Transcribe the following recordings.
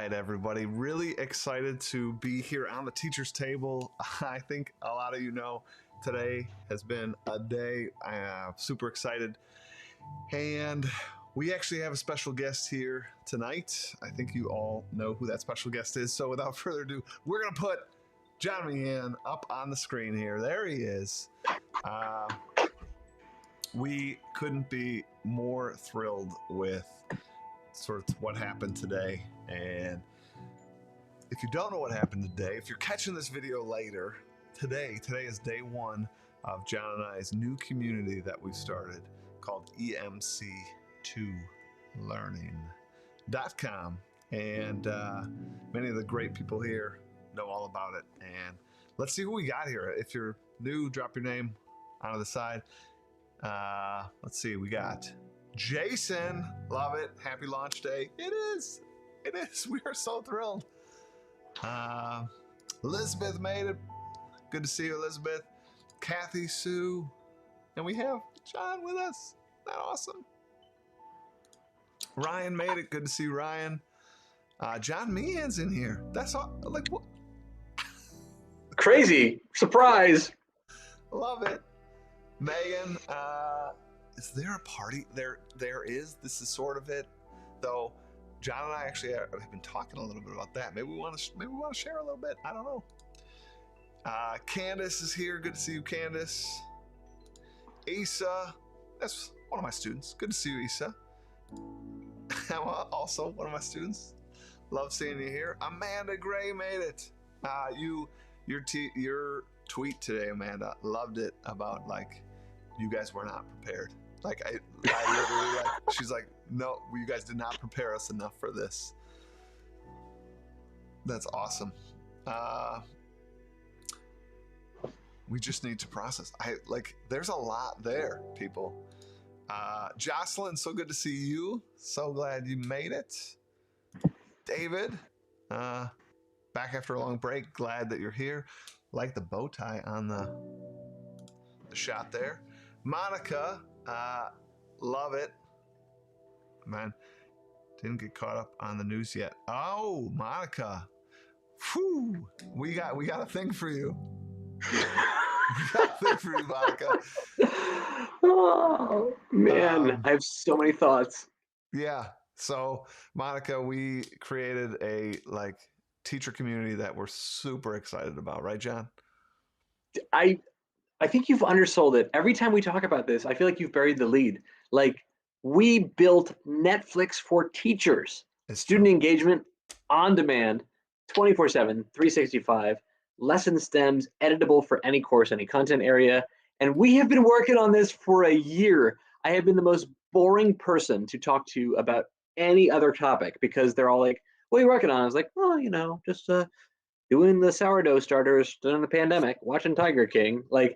right, everybody. Really excited to be here on the teacher's table. I think a lot of you know today has been a day. I'm super excited. And we actually have a special guest here tonight. I think you all know who that special guest is. So without further ado, we're going to put John Meehan up on the screen here. There he is. We couldn't be more thrilled with sort of what happened today. And if you don't know what happened today, if you're catching this video later, today is day one of John and I's new community that we started called EMC2learning.com. And many of the great people here know all about it. And let's see who we got here. If you're new, drop your name onto the side. Let's see, we got Jason. Love it. Happy launch day. It is. We are so thrilled. Elizabeth made it. Good to see you, Elizabeth. Kathy, Sue. And we have John with us. Isn't that awesome? Ryan made it. Good to see Ryan. John Meehan's in here. That's all. Like, what? Crazy. Surprise. Love it. Megan, is there a party? There is. This is sort of it, though. John and I actually have been talking a little bit about that. Maybe we want to share a little bit. I don't know. Candace is here. Good to see you, Candace. Issa, that's one of my students. Good to see you, Issa. Emma, also one of my students. Love seeing you here. Amanda Gray made it. Your tweet today, Amanda, loved it about like you guys were not prepared. Like I literally like, she's like, no, you guys did not prepare us enough for this. That's awesome. We just need to process. There's a lot there, people. Jocelyn, so good to see you. So glad you made it. David, back after a long break. Glad that you're here. Like the bow tie on the shot there. Monica, love it. Man, didn't get caught up on the news yet. Oh, Monica. Whew. We got a thing for you. We got a thing for you, Monica. Oh, man. I have so many thoughts. Yeah. So, Monica, we created a teacher community that we're super excited about, right, John? I think you've undersold it. Every time we talk about this, I feel like you've buried the lead. Like, we built Netflix for teachers. It's Student true. engagement on demand, 24/7, 365, lesson stems, editable for any course, any content area. And we have been working on this for a year. I have been the most boring person to talk to about any other topic because they're all like, what are you working on? I was like, well, just doing the sourdough starters during the pandemic, watching Tiger King. Like,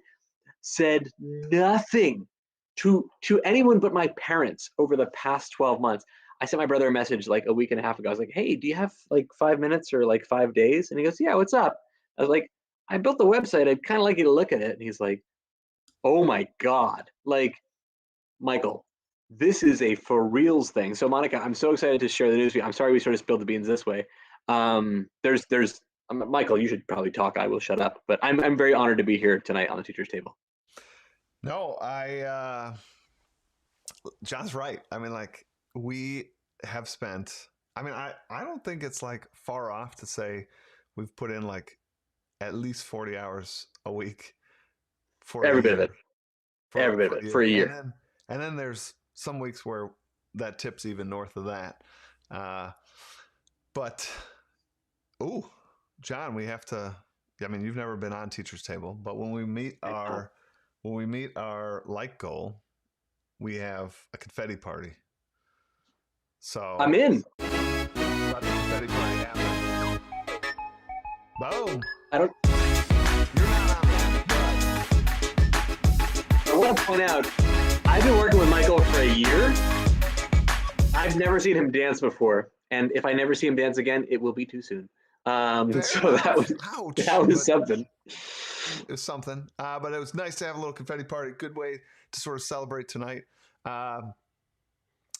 said nothing to anyone but my parents over the past 12 months. I sent my brother a message like a week and a half ago. I was like, hey, do you have like 5 minutes or like 5 days? And he goes, yeah, what's up? I was like, I built the website. I'd kind of like you to look at it. And he's like, oh my God. Like, Michael, this is a for reals thing. So Monica, I'm so excited to share the news with you. I'm sorry we sort of spilled the beans this way. There's Michael, you should probably talk. I will shut up. But I'm very honored to be here tonight on the teacher's table. No, John's right. I mean, we have spent, I don't think it's far off to say we've put in at least 40 hours a week for every bit of it. Every bit of it for a year. And then there's some weeks where that tips even north of that. But, John, we have to, you've never been on Teacher's Table, but when we meet our like goal, we have a confetti party. So I'm in. Let the confetti party happen. Boom. You're not on that. I want to point out, I've been working with Michael for a year. I've never seen him dance before. And if I never see him dance again, it will be too soon. So that was something. It was something. But it was nice to have a little confetti party. Good way to sort of celebrate tonight.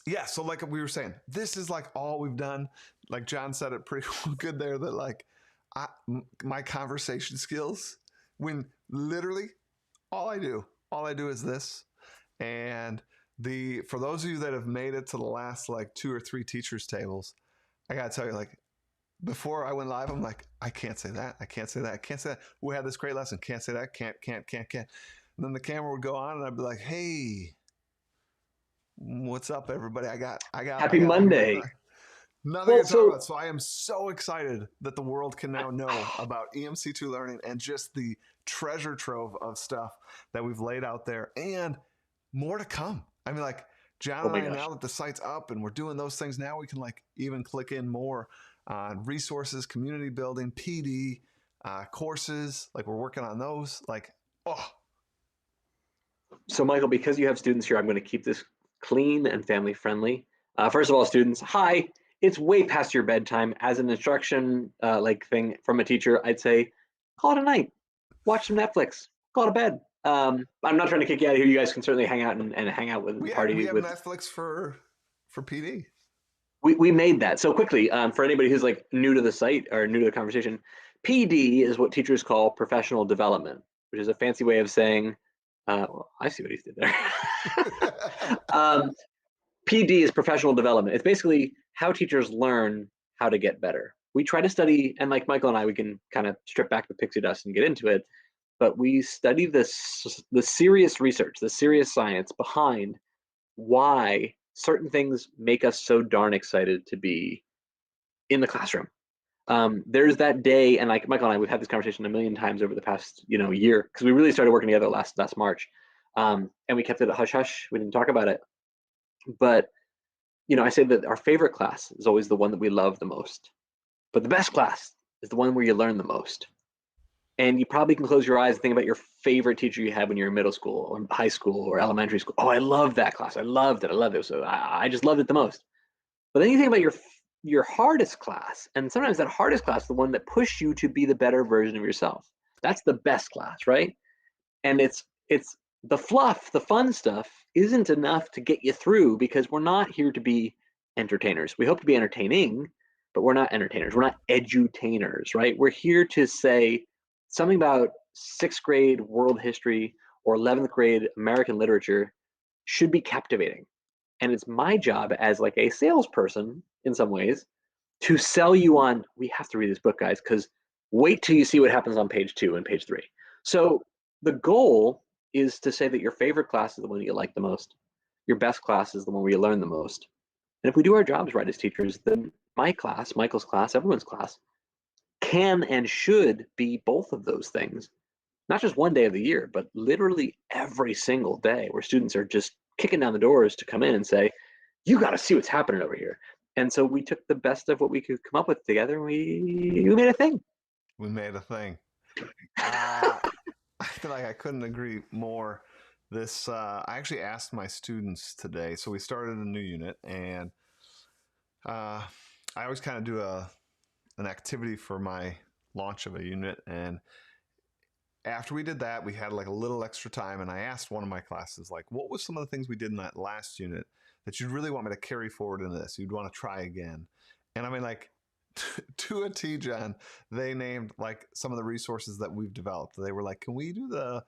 Yeah, so like we were saying, this is all we've done. like John said it pretty good there, that like my conversation skills, when literally all I do is this. And for those of you that have made it to the last like 2 or 3 teachers tables, I gotta tell you, like, before I went live, I'm like, I can't say that. I can't say that. I can't say that. We had this great lesson. Can't say that. Can't. And then the camera would go on, and I'd be like, hey, what's up, everybody? I got Happy Monday. nothing to talk about. So I am so excited that the world can now know about EMC2 learning and just the treasure trove of stuff that we've laid out there, and more to come. I mean, like, John and I, now that the site's up and we're doing those things, now we can like even click in more on resources, community building, PD, courses. Like, we're working on those. Like, oh. So Michael, because you have students here, I'm going to keep this clean and family friendly. First of all, students, hi. It's way past your bedtime. As an instruction like thing from a teacher, I'd say call it a night. Watch some Netflix. Call it a bed. I'm not trying to kick you out of here. You guys can certainly hang out and hang out with we party. Have Netflix for PD. We made that. So quickly, for anybody who's like new to the site or new to the conversation, PD is what teachers call professional development, which is a fancy way of saying, well, I see what he did there. PD is professional development. It's basically how teachers learn how to get better. We try to study, and like Michael and I, we can kind of strip back the pixie dust and get into it, but we study the serious research, the serious science behind why certain things make us so darn excited to be in the classroom. There's that day, and like Michael and I, we've had this conversation a million times over the past year, because we really started working together last March, and we kept it a hush hush. We didn't talk about it, but I say that our favorite class is always the one that we love the most, but the best class is the one where you learn the most. And you probably can close your eyes and think about your favorite teacher you had when you were in middle school or high school or elementary school. Oh, I love that class. I loved it. So I just loved it the most. But then you think about your hardest class, and sometimes that hardest class is the one that pushed you to be the better version of yourself. That's the best class, right? And it's the fluff, the fun stuff isn't enough to get you through, because we're not here to be entertainers. We hope to be entertaining, but we're not entertainers. We're not edutainers, right? We're here to say something about 6th grade world history or 11th grade American literature should be captivating. And it's my job as like a salesperson in some ways to sell you on, we have to read this book, guys, because wait till you see what happens on page 2 and page 3. So the goal is to say that your favorite class is the one you like the most. Your best class is the one where you learn the most. And if we do our jobs right as teachers, then my class, Michael's class, everyone's class, can and should be both of those things. Not just one day of the year, but literally every single day, where students are just kicking down the doors to come in and say, you got to see what's happening over here. And so we took the best of what we could come up with together, and we made a thing. We made a thing. I feel like I couldn't agree more. I actually asked my students today. So we started a new unit, and I always kind of do an activity for my launch of a unit. And after we did that, we had like a little extra time, and I asked one of my classes, like, what was some of the things we did in that last unit that you'd really want me to carry forward into this? You'd want to try again. And I mean, like, to a T, John, they named like some of the resources that we've developed. They were like, can we do the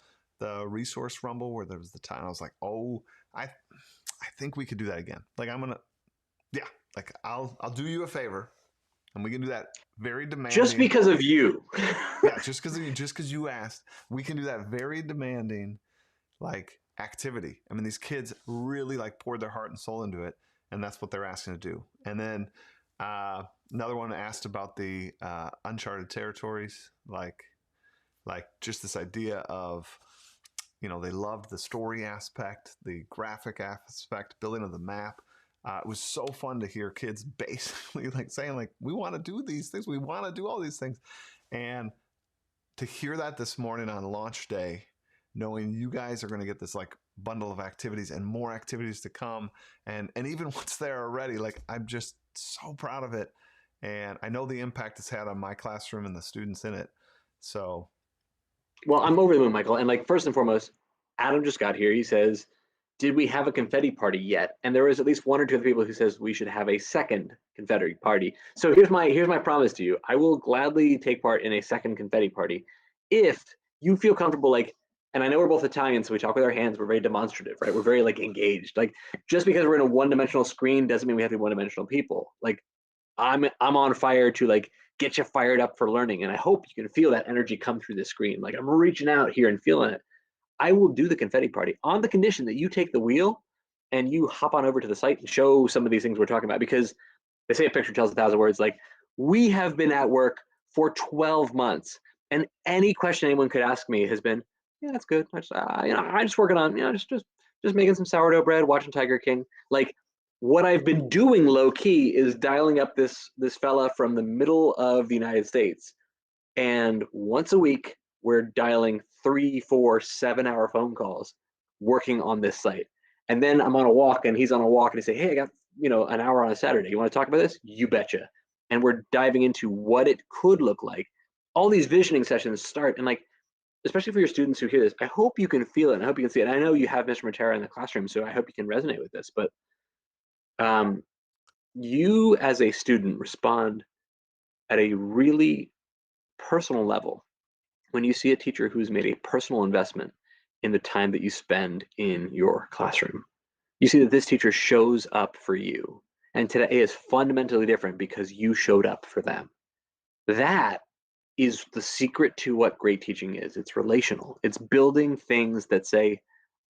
resource rumble where there was the time? I was like, oh, I think we could do that again. Like, I'll do you a favor, and we can do that very demanding. Just because of you. Yeah, just because you asked, we can do that very demanding, like, activity. I mean, these kids really like poured their heart and soul into it, and that's what they're asking to do. And then another one asked about the uncharted territories, like just this idea of, they loved the story aspect, the graphic aspect, building of the map. It was so fun to hear kids basically like saying, like, we want to do these things. We want to do all these things. And to hear that this morning on launch day, knowing you guys are going to get this like bundle of activities and more activities to come, and even what's there already, like, I'm just so proud of it. And I know the impact it's had on my classroom and the students in it. So, well, I'm over the moon, Michael. And like, first and foremost, Adam just got here. He says, did we have a confetti party yet? And there was at least one or two of the people who says we should have a second confetti party. So here's my promise to you. I will gladly take part in a second confetti party if you feel comfortable, like, and I know we're both Italian, so we talk with our hands, we're very demonstrative, right? We're very like engaged. Like, just because we're in a one-dimensional screen doesn't mean we have to be one-dimensional people. Like, I'm on fire to like get you fired up for learning. And I hope you can feel that energy come through the screen. Like, I'm reaching out here and feeling it. I will do the confetti party on the condition that you take the wheel and you hop on over to the site and show some of these things we're talking about, because they say a picture tells 1,000 words. Like, we have been at work for 12 months, and any question anyone could ask me has been, yeah, that's good. I'm just working on, just making some sourdough bread, watching Tiger King. Like, what I've been doing low key is dialing up this fella from the middle of the United States, and once a week we're dialing 3, 4, 7 hour phone calls working on this site. And then I'm on a walk and he's on a walk and he say, hey, I got an hour on a Saturday. You want to talk about this? You betcha. And we're diving into what it could look like. All these visioning sessions start, and like, especially for your students who hear this, I hope you can feel it and I hope you can see it. And I know you have Mr. Matera in the classroom, so I hope you can resonate with this. But you as a student respond at a really personal level when you see a teacher who's made a personal investment in the time that you spend in your classroom. You see that this teacher shows up for you, and today is fundamentally different because you showed up for them. That is the secret to what great teaching is. It's relational. It's building things that say,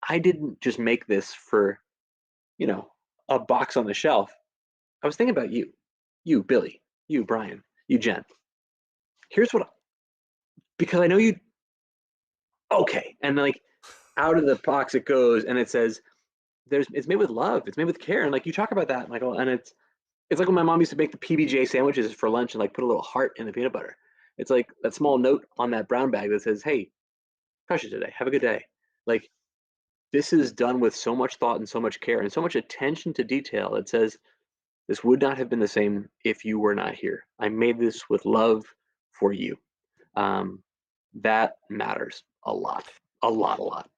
I didn't just make this for, a box on the shelf. I was thinking about you, Billy, you, Brian, you, Jen. Here's what, because I know you, okay. And like, out of the box it goes, and it says, it's made with love, it's made with care. And like, you talk about that, Michael, and it's like when my mom used to make the PBJ sandwiches for lunch and like put a little heart in the peanut butter. It's like that small note on that brown bag that says, hey, crush it today, have a good day. Like, this is done with so much thought and so much care and so much attention to detail. It says, this would not have been the same if you were not here. I made this with love for you. That matters a lot, a lot, a lot.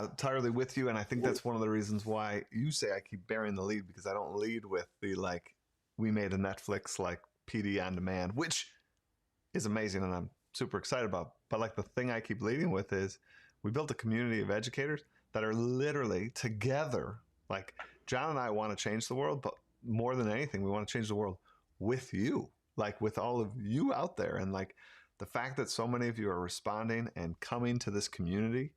Entirely with you, and I think that's one of the reasons why you say I keep bearing the lead, because I don't lead with the like, we made a Netflix like PD on demand, which is amazing and I'm super excited about. But like, the thing I keep leading with is we built a community of educators that are literally together. Like, John and I want to change the world, but more than anything, we want to change the world with you, like with all of you out there. And like, the fact that so many of you are responding and coming to this community,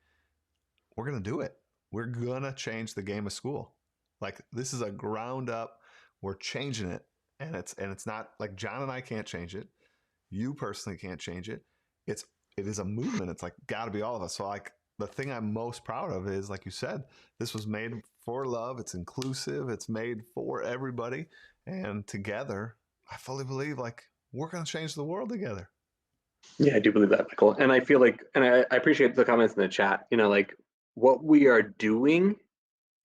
we're going to do it. We're going to change the game of school. Like, this is a ground up, we're changing it. And it's not like John and I can't change it. You personally can't change it. It is a movement. It's like, gotta be all of us. So like, the thing I'm most proud of is, like you said, this was made for love. It's inclusive. It's made for everybody. And together, I fully believe like, we're going to change the world together. Yeah, I do believe that, Michael. And I feel like, and I appreciate the comments in the chat, like, what we are doing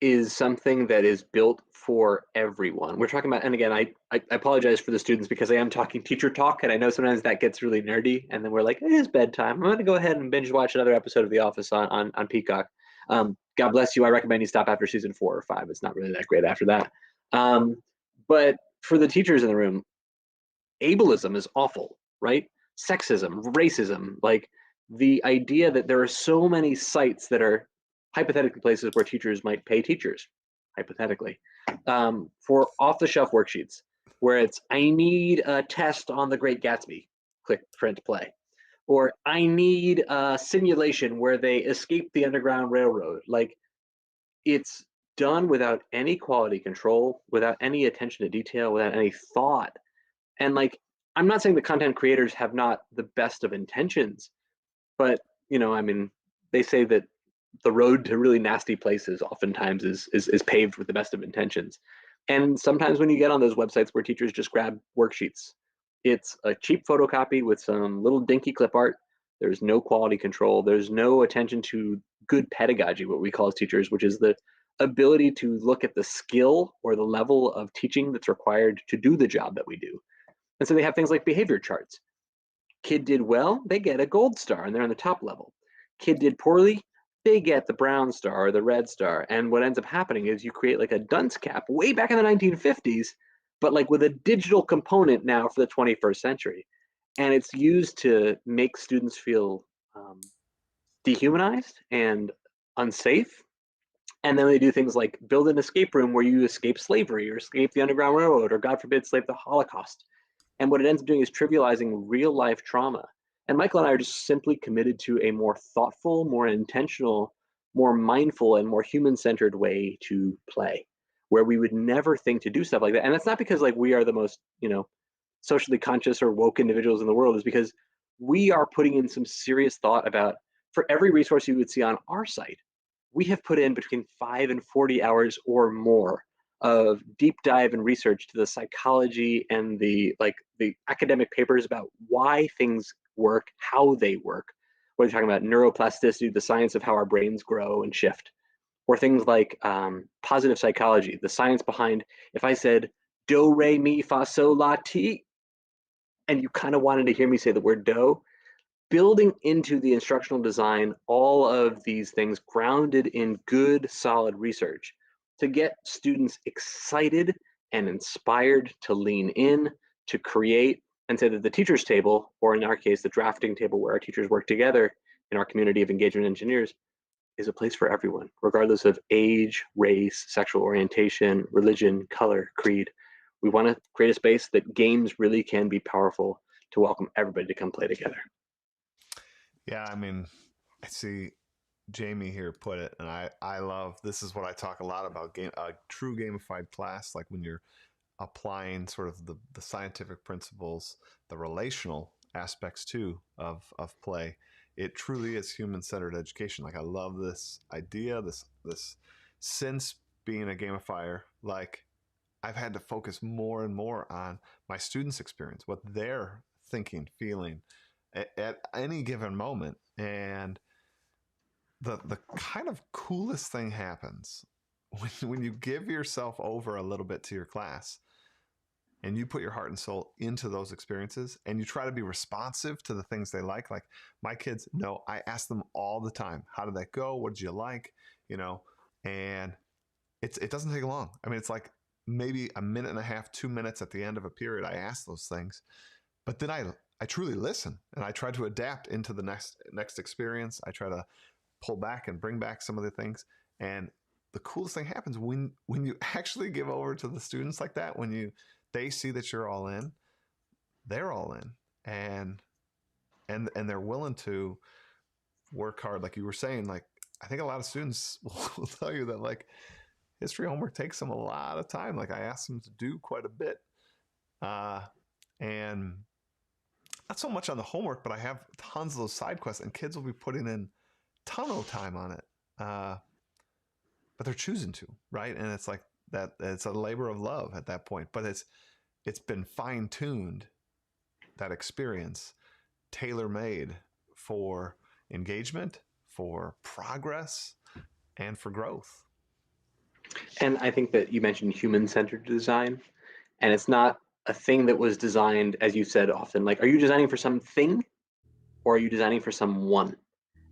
is something that is built for everyone. We're talking about, and again, I apologize for the students because I am talking teacher talk, and I know sometimes that gets really nerdy, and then we're like, it is bedtime. I'm going to go ahead and binge watch another episode of The Office on Peacock. God bless you. I recommend you stop after season 4 or 5. It's not really that great after that. But for the teachers in the room, ableism is awful, right? Sexism, racism, like the idea that there are so many sites that are hypothetically places where teachers might pay teachers, hypothetically, for off-the-shelf worksheets, where it's, I need a test on the Great Gatsby, click print play, or I need a simulation where they escape the Underground Railroad. Like, it's done without any quality control, without any attention to detail, without any thought. And like, I'm not saying the content creators have not the best of intentions, but I mean, they say that the road to really nasty places oftentimes is paved with the best of intentions. And sometimes when you get on those websites where teachers just grab worksheets, it's a cheap photocopy with some little dinky clip art. There's no quality control. There's no attention to good pedagogy, what we call as teachers, which is the ability to look at the skill or the level of teaching that's required to do the job that we do. And so they have things like behavior charts. Kid did well, they get a gold star and they're on the top level. Kid did poorly, they get the brown star or the red star. And what ends up happening is you create like a dunce cap way back in the 1950s, but like with a digital component now for the 21st century. And it's used to make students feel dehumanized and unsafe. And then they do things like build an escape room where you escape slavery or escape the Underground Railroad or, God forbid, escape the Holocaust. And what it ends up doing is trivializing real life trauma. And Michael and I are just simply committed to a more thoughtful, more intentional, more mindful, and more human centered way to play, where we would never think to do stuff like that. And that's not because like we are the most, socially conscious or woke individuals in the world, is because we are putting in some serious thought about, for every resource you would see on our site, we have put in between 5 and 40 hours or more of deep dive and research to the psychology and the academic papers about why things work, how they work. We're talking about neuroplasticity, the science of how our brains grow and shift, or things like positive psychology, the science behind if I said do re mi fa sol la ti, and you kind of wanted to hear me say the word do, building into the instructional design all of these things grounded in good, solid research to get students excited and inspired to lean in, to create, and say that the teacher's table, or in our case, the drafting table where our teachers work together in our community of engagement engineers, is a place for everyone, regardless of age, race, sexual orientation, religion, color, creed. We want to create a space that games really can be powerful to welcome everybody to come play together. Yeah, I mean, I see Jamie here put it, and I love, this is what I talk a lot about, a true gamified class, like when you're applying sort of the scientific principles, the relational aspects too of play. It truly is human-centered education. Like I love this idea, this since being a gamifier, like I've had to focus more and more on my students' experience, what they're thinking, feeling at any given moment. And the kind of coolest thing happens when you give yourself over a little bit to your class and you put your heart and soul into those experiences and you try to be responsive to the things they like. Like my kids know, I ask them all the time, how did that go? What did you like? And it doesn't take long. I mean, it's like maybe a minute and a half, 2 minutes at the end of a period. I ask those things, but then I truly listen and I try to adapt into the next experience. I try to pull back and bring back some of the things. And the coolest thing happens when you actually give over to the students like that, when they see that you're all in, they're all in, and they're willing to work hard. Like you were saying, like I think a lot of students will tell you that like history homework takes them a lot of time. Like I ask them to do quite a bit, and not so much on the homework, but I have tons of those side quests, and kids will be putting in ton of time on it, but they're choosing to, right? And it's like that. It's a labor of love at that point, but it's been fine tuned, that experience, tailor made for engagement, for progress, and for growth. And I think that you mentioned human-centered design, and it's not a thing that was designed, as you said often, like, are you designing for something or are you designing for someone?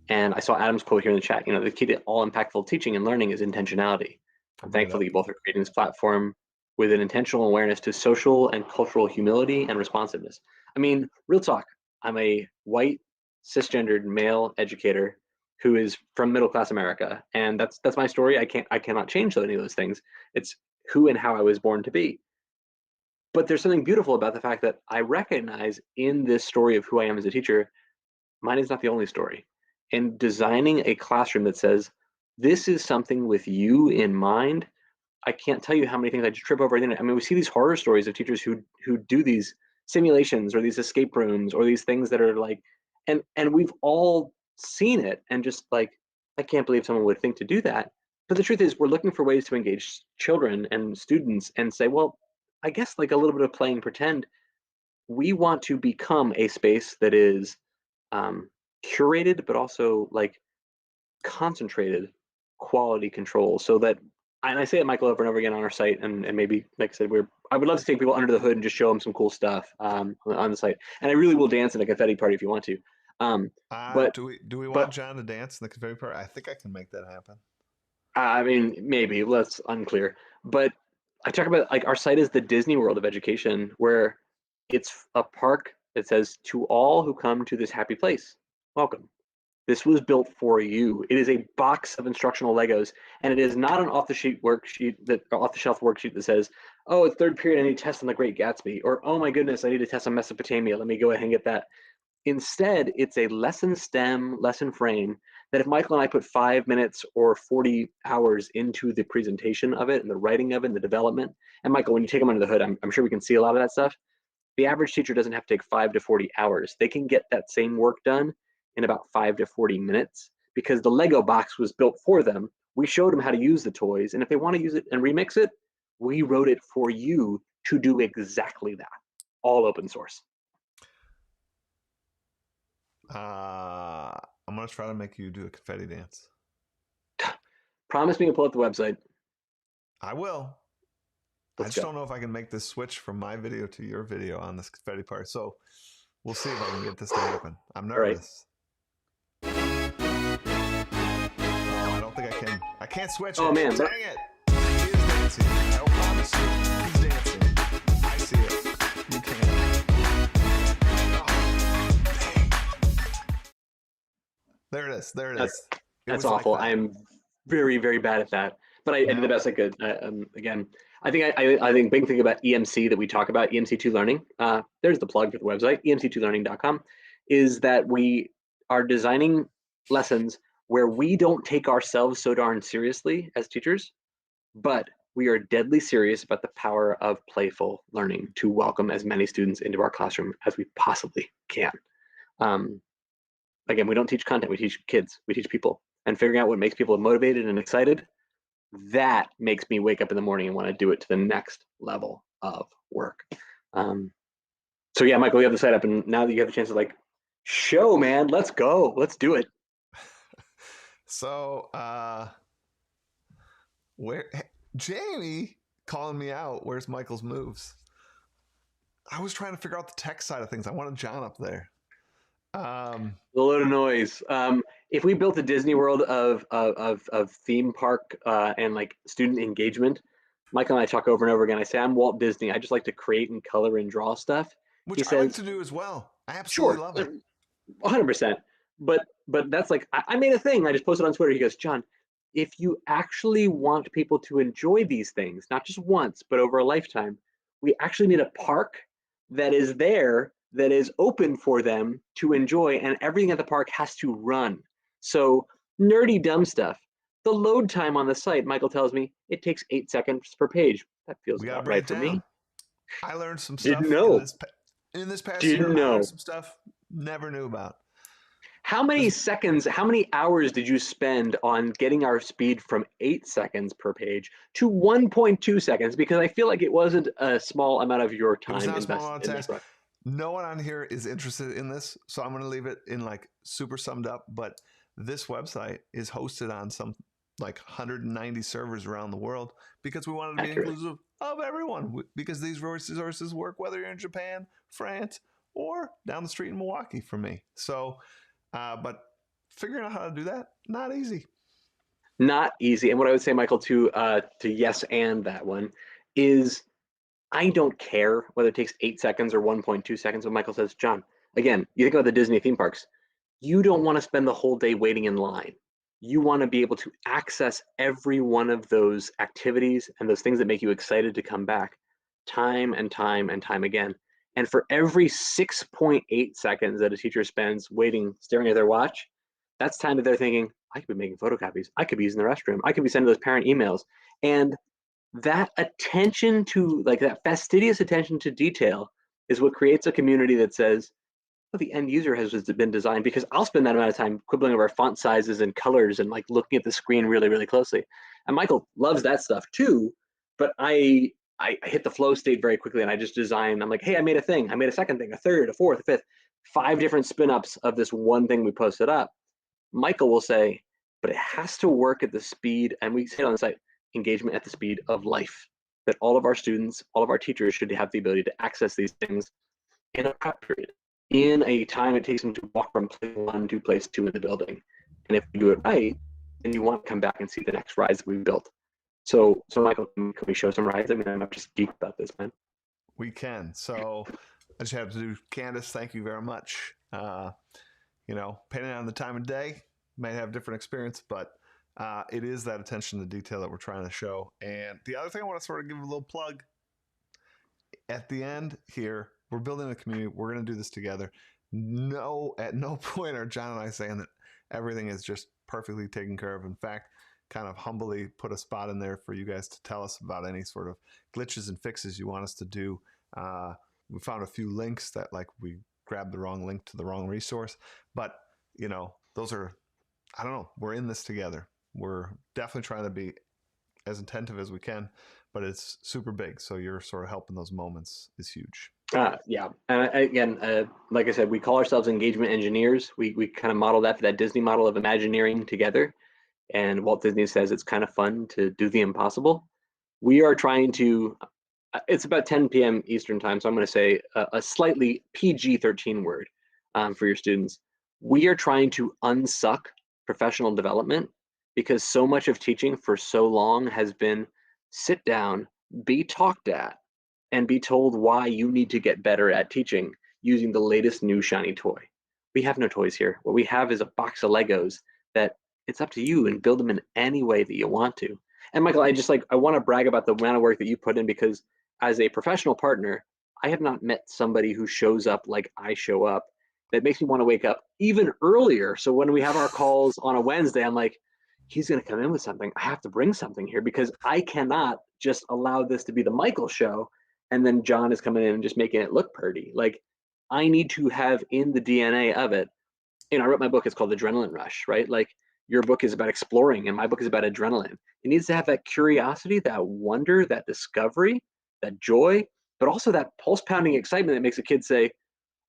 And I saw Adam's quote here in the chat, the key to all impactful teaching and learning is intentionality. I'm thankful that you both are creating this platform with an intentional awareness to social and cultural humility and responsiveness. I mean, real talk, I'm a white, cisgendered male educator who is from middle-class America. And that's my story. I cannot change any of those things. It's who and how I was born to be. But there's something beautiful about the fact that I recognize in this story of who I am as a teacher, mine is not the only story. And designing a classroom that says, this is something with you in mind, I can't tell you how many things I just trip over the internet. I mean, we see these horror stories of teachers who do these simulations or these escape rooms or these things that are like, and we've all seen it and just like, I can't believe someone would think to do that. But the truth is, we're looking for ways to engage children and students and say, well, I guess like a little bit of playing pretend. We want to become a space that is curated, but also like concentrated quality control so that, and I say it, Michael, over and over again on our site, and maybe, like I said, I would love to take people under the hood and just show them some cool stuff on the site. And I really will dance at a confetti party if you want to. But Do we want but John to dance in the confetti party? I think I can make that happen. I mean, maybe that's unclear. But I talk about like our site is the Disney World of education, where it's a park that says to all who come to this happy place, welcome. This was built for you. It is a box of instructional Legos, and it is not an off the shelf worksheet that says, "Oh, it's third period. I need to test on the Great Gatsby," or "Oh my goodness, I need to test on Mesopotamia. Let me go ahead and get that." Instead, it's a lesson stem, lesson frame that if Michael and I put 5 minutes or 40 hours into the presentation of it and the writing of it and the development, and Michael, when you take them under the hood, I'm sure we can see a lot of that stuff. The average teacher doesn't have to take 5 to 40 hours. They can get that same work done in about 5 to 40 minutes because the Lego box was built for them. We showed them how to use the toys, and if they want to use it and remix it, we wrote it for you to do exactly that. All open source. I'm gonna try to make you do a confetti dance. Promise me to pull up the website. I will. I Let's just go. don't know if I can make this switch from my video to your video on this confetti part. So we'll see if I can get this to happen. I'm All right. nervous. Oh, I don't think I can. I can't switch it. Oh man, Dang it. He is dancing. I promise you. He's dancing. I see it. You can't. Oh, dang. There it is. There it is. That's awful. Like that. I'm very, very bad at that, but I did the best I could. Again, I think big thing about EMC that we talk about, EMC2 Learning. There's the plug for the website, emc2learning.com, is that we are designing lessons where we don't take ourselves so darn seriously as teachers, but we are deadly serious about the power of playful learning to welcome as many students into our classroom as we possibly can. Again, we don't teach content, we teach kids, we teach people. And figuring out what makes people motivated and excited, that makes me wake up in the morning and want to do it to the next level of work. So yeah, Michael, you have the site up, and now that you have the chance to like show, man, let's go, let's do it. So, Jamie calling me out? Where's Michael's moves? I was trying to figure out the tech side of things. I wanted John up there. A load of noise. If we built a Disney World of theme park and like student engagement, Michael and I talk over and over again. I say, I'm Walt Disney. I just like to create and color and draw stuff. Which He I like says, to do as well. I absolutely sure, love it. 100%. But that's like, I made a thing. I just posted on Twitter. He goes, John, if you actually want people to enjoy these things, not just once, but over a lifetime, we actually need a park that is there, that is open for them to enjoy, and everything at the park has to run. So nerdy, dumb stuff. The load time on the site, Michael tells me, it takes 8 seconds per page. That feels We got to about bring right it for down. me. I learned some Didn't stuff know. in this past Didn't year. I know. learned some stuff never knew about. How many seconds, how many hours did you spend on getting our speed from 8 seconds per page to 1.2 seconds? Because I feel like it wasn't a small amount of your It was time not a small invested amount in of this time. project. No one on here is interested in this, so I'm going to leave it in like super summed up. But this website is hosted on some like 190 servers around the world because we wanted to be inclusive of everyone. Because these resources work whether you're in Japan, France, or down the street in Milwaukee for me. So, but figuring out how to do that, not easy. Not easy. And what I would say, Michael, to yes and that one is I don't care whether it takes 8 seconds or 1.2 seconds. What Michael says, John, again, you think about the Disney theme parks. You don't want to spend the whole day waiting in line. You want to be able to access every one of those activities and those things that make you excited to come back time and time and time again. And for every 6.8 seconds that a teacher spends waiting, staring at their watch, that's time that they're thinking, I could be making photocopies. I could be using the restroom. I could be sending those parent emails. And that attention to, like that fastidious attention to detail is what creates a community that says, well, the end user has been designed, because I'll spend that amount of time quibbling over font sizes and colors and like looking at the screen really, really closely. And Michael loves that stuff too, but I hit the flow state very quickly and I just design, I'm like, hey, I made a thing. I made a second thing, a third, a fourth, a fifth, 5 different spin-ups of this one thing we posted up. Michael will say, but it has to work at the speed, and we say on the site, engagement at the speed of life, that all of our students, all of our teachers should have the ability to access these things in a prep period, in a time it takes them to walk from place one to place two in the building. And if we do it right, then you want to come back and see the next rides that we built. So Michael, can we show some rides? I mean, I'm just geek about this, man. We can. So I just have to do Candace. Thank you very much. Depending on the time of day, may have different experience, but it is that attention to detail that we're trying to show. And the other thing I want to sort of give a little plug at the end here, we're building a community. We're going to do this together. No, at no point are John and I saying that everything is just perfectly taken care of. In fact, kind of humbly put a spot in there for you guys to tell us about any sort of glitches and fixes you want us to do. We found a few links that we grabbed the wrong link to the wrong resource, but those are, I don't know, we're in this together. We're definitely trying to be as attentive as we can, but it's super big. So you're sort of helping those moments is huge. Yeah. And again, like I said, we call ourselves engagement engineers. We kind of model that for that Disney model of Imagineering together. And Walt Disney says it's kind of fun to do the impossible. We are trying to, it's about 10 p.m. Eastern time, so I'm going to say a slightly PG-13 word for your students. We are trying to unsuck professional development because so much of teaching for so long has been sit down, be talked at, and be told why you need to get better at teaching using the latest new shiny toy. We have no toys here. What we have is a box of Legos that it's up to you and build them in any way that you want to. And Michael, I want to brag about the amount of work that you put in because as a professional partner, I have not met somebody who shows up like I show up that makes me want to wake up even earlier. So when we have our calls on a Wednesday, I'm like, he's going to come in with something. I have to bring something here because I cannot just allow this to be the Michael show and then John is coming in and just making it look pretty. Like I need to have in the DNA of it. I wrote my book, it's called Adrenaline Rush, right? Like your book is about exploring and my book is about adrenaline. It needs to have that curiosity, that wonder, that discovery, that joy, but also that pulse pounding excitement that makes a kid say, I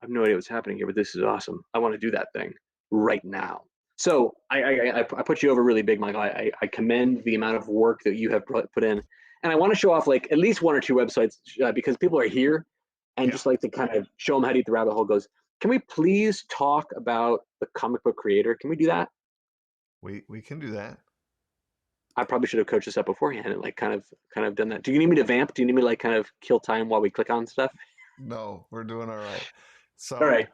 have no idea what's happening here, but this is awesome. I want to do that thing right now. So I put you over really big, Michael. I commend the amount of work that you have put in. And I want to show off at least one or two websites because people are here and just like to kind of show them how to eat the rabbit hole goes. Can we please talk about the comic book creator? Can we do that? We can do that. I probably should have coached this up beforehand and kind of done that. Do you need me to vamp? Do you need me to kind of kill time while we click on stuff? No, we're doing all right. So, all right.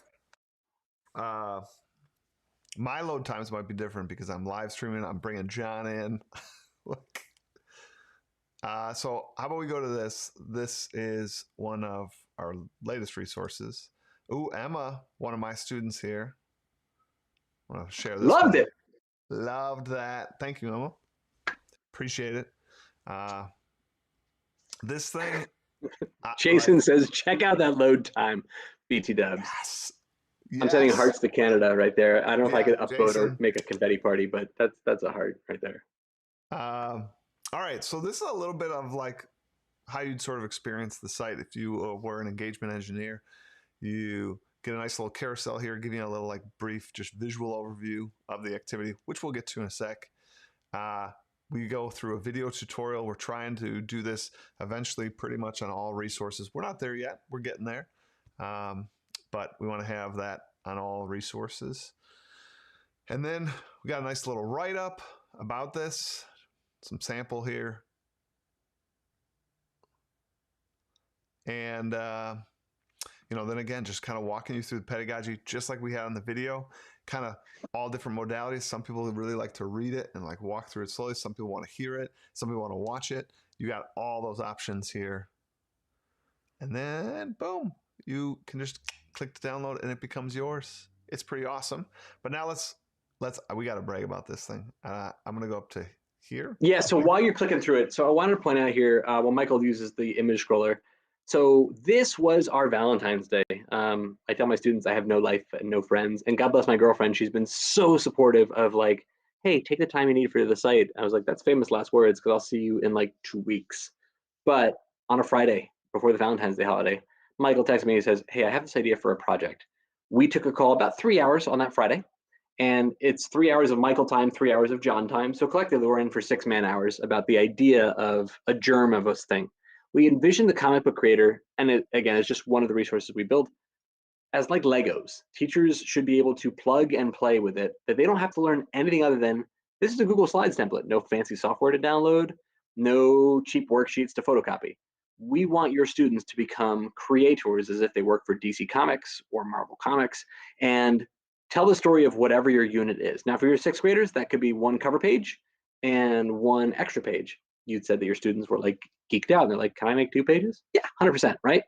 My load times might be different because I'm live streaming. I'm bringing John in. Look. So how about we go to this? This is one of our latest resources. Ooh, Emma, one of my students here. I want to share this. Loved it. Loved that. Thank you, Emma. Appreciate it. This thing. Jason says, check out that load time, BT dubs. Yes. I'm sending hearts to Canada right there. I don't know if I could upvote Jason. or make a confetti party, but that's a heart right there. All right. So this is a little bit of how you'd sort of experience the site if you were an engagement engineer. You get a nice little carousel here, giving you a little brief, just visual overview of the activity, which we'll get to in a sec. We go through a video tutorial. We're trying to do this eventually pretty much on all resources. We're not there yet. We're getting there. But we want to have that on all resources. And then we got a nice little write-up about this, some sample here. And, then again, just kind of walking you through the pedagogy, just like we had on the video, kind of all different modalities. Some people really like to read it and walk through it slowly. Some people want to hear it. Some people want to watch it. You got all those options here. And then boom, you can just click to download and it becomes yours. It's pretty awesome. But now we got to brag about this thing. I'm going to go up to here. Yeah. So while you're clicking through it, so I wanted to point out here, while Michael uses the image scroller. So this was our Valentine's Day. I tell my students I have no life and no friends, and God bless my girlfriend. She's been so supportive of hey, take the time you need for the site. I was like, that's famous last words because I'll see you in 2 weeks. But on a Friday before the Valentine's Day holiday, Michael texts me and says, hey, I have this idea for a project. We took a call about 3 hours on that Friday, and it's 3 hours of Michael time, 3 hours of John time. So collectively, we're in for 6 man hours about the idea of a germ of this thing. We envisioned the comic book creator, and again, it's just one of the resources we build. as like Legos. Teachers should be able to plug and play with it, that they don't have to learn anything other than this is a Google Slides template, no fancy software to download, no cheap worksheets to photocopy. We want your students to become creators as if they work for DC Comics or Marvel Comics and tell the story of whatever your unit is. Now, for your sixth graders, that could be one cover page and one extra page. You'd said that your students were like geeked out and they're like, can I make 2 pages? Yeah, 100%, right?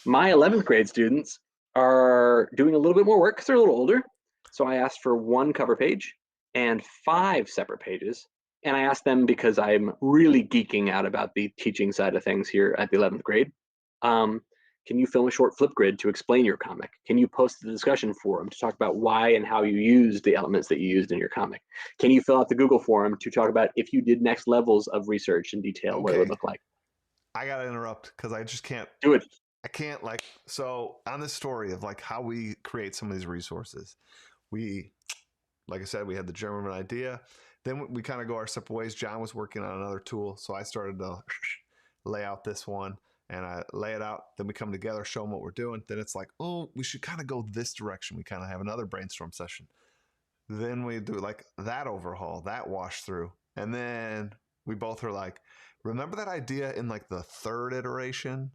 My 11th grade students are doing a little bit more work because they're a little older. So I asked for one cover page and 5 separate pages. And I asked them because I'm really geeking out about the teaching side of things here at the 11th grade. Can you film a short flip grid to explain your comic? Can you post the discussion forum to talk about why and how you used the elements that you used in your comic? Can you fill out the Google forum to talk about if you did next levels of research in detail, what it would look like? I gotta interrupt because I just can't Do it. I can't like so on this story of like how we create some of these resources. We, like I said, we had the German idea. Then we kind of go our separate ways. John was working on another tool, so I started to lay out this one and I lay it out. Then we come together, show them what we're doing. Then it's like, oh, we should kind of go this direction. We kind of have another brainstorm session. Then we do like that overhaul, that wash through, and then we both are like, remember that idea in like the third iteration?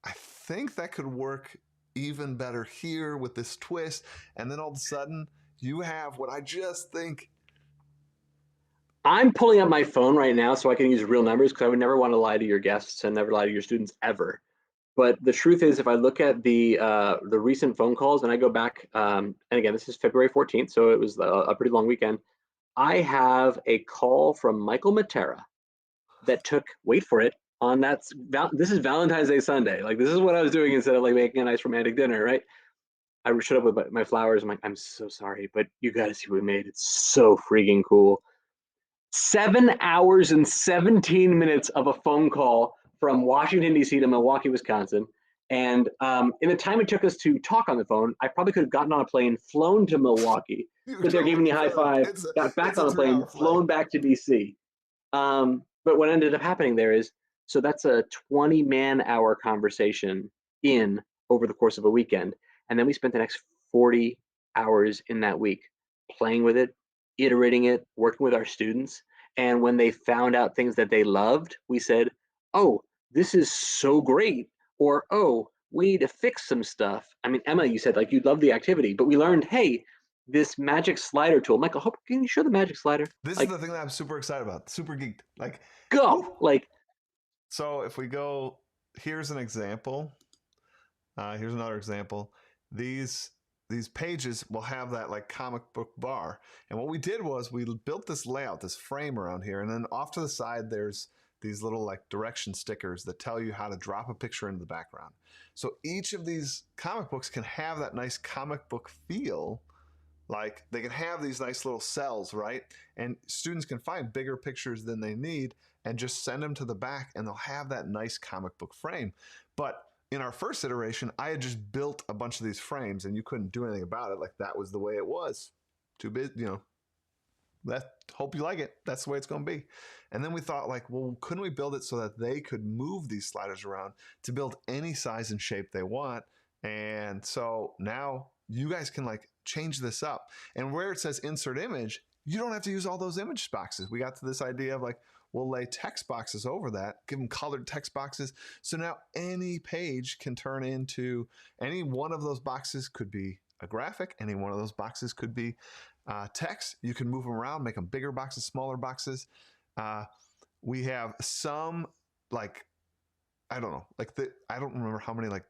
I think that could work even better here with this twist. And then all of a sudden, you have what I just think. I'm pulling up my phone right now so I can use real numbers because I would never want to lie to your guests and never lie to your students ever. But the truth is, if I look at the recent phone calls and I go back, and again, this is February 14th, so it was a pretty long weekend. I have a call from Michael Matera that took, wait for it, on that. This is Valentine's Day Sunday. Like this is what I was doing instead of like making a nice romantic dinner, right? I showed up with my flowers. I'm like, I'm so sorry, but you got to see what we made. It's so freaking cool. 7 hours and 17 minutes of a phone call from Washington, D.C. to Milwaukee, Wisconsin. And in the time it took us to talk on the phone, I probably could have gotten on a plane, flown to Milwaukee, stood there giving me a high five, got back on a plane, flown back to D.C. But what ended up happening there is, so that's a 20 man-hour conversation in over the course of a weekend. And then we spent the next 40 hours in that week playing with it, iterating it, working with our students. And when they found out things that they loved, we said, oh, this is so great. Or, oh, we need to fix some stuff. I mean, Emma, you said like you love the activity, but we learned, hey, this magic slider tool. Michael, can you show the magic slider? This like, is the thing that I'm super excited about. Super geeked. Like, go. Woo. Like, so if we go, here's an example. Here's another example. These pages will have that like comic book bar. And what we did was we built this layout, this frame around here. And then off to the side, there's these little like direction stickers that tell you how to drop a picture into the background. So each of these comic books can have that nice comic book feel. Like they can have these nice little cells, right? And students can find bigger pictures than they need and just send them to the back and they'll have that nice comic book frame. But in our first iteration, I had just built a bunch of these frames and you couldn't do anything about it. Like that was the way it was. Too big, hope you like it. That's the way it's going to be. And then we thought like, well, couldn't we build it so that they could move these sliders around to build any size and shape they want? And so now you guys can like change this up. And where it says insert image, you don't have to use all those image boxes. We got to this idea of like, we'll lay text boxes over that, give them colored text boxes. So now any page can turn into, any one of those boxes could be a graphic. Any one of those boxes could be text. You can move them around, make them bigger boxes, smaller boxes. We have some like, I don't know, like I don't remember how many like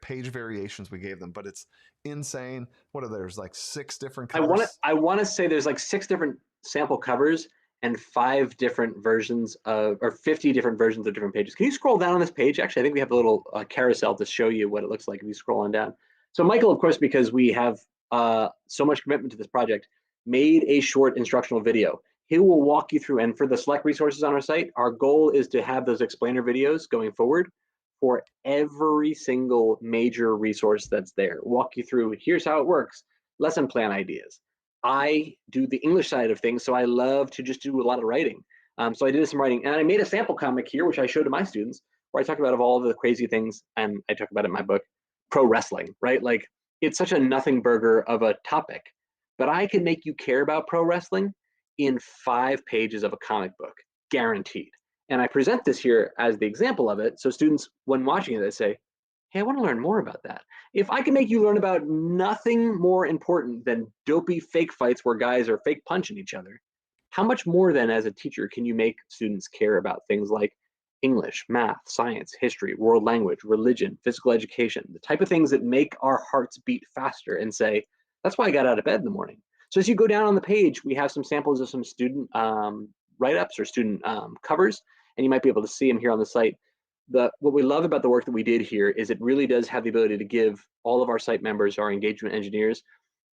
page variations we gave them, but it's insane. What are there's like 6 different covers? I want to say there's like 6 different sample covers and 5 different versions of, or 50 different versions of different pages. Can you scroll down on this page? Actually, I think we have a little carousel to show you what it looks like if you scroll on down. So Michael, of course, because we have so much commitment to this project, made a short instructional video. He will walk you through, and for the select resources on our site, our goal is to have those explainer videos going forward for every single major resource that's there. Walk you through, here's how it works, lesson plan ideas. I do the English side of things, so I love to just do a lot of writing. So I did some writing, and I made a sample comic here, which I showed to my students, where I talk about of all the crazy things, and I talk about it in my book, pro wrestling, right? Like it's such a nothing burger of a topic, but I can make you care about pro wrestling in 5 pages of a comic book, guaranteed. And I present this here as the example of it. So students, when watching it, they say, hey, I want to learn more about that. If I can make you learn about nothing more important than dopey fake fights where guys are fake punching each other, how much more then as a teacher can you make students care about things like English, math, science, history, world language, religion, physical education, the type of things that make our hearts beat faster and say, that's why I got out of bed in the morning. So as you go down on the page, we have some samples of some student write-ups or student covers, and you might be able to see them here on the site. What we love about the work that we did here is it really does have the ability to give all of our site members, our engagement engineers,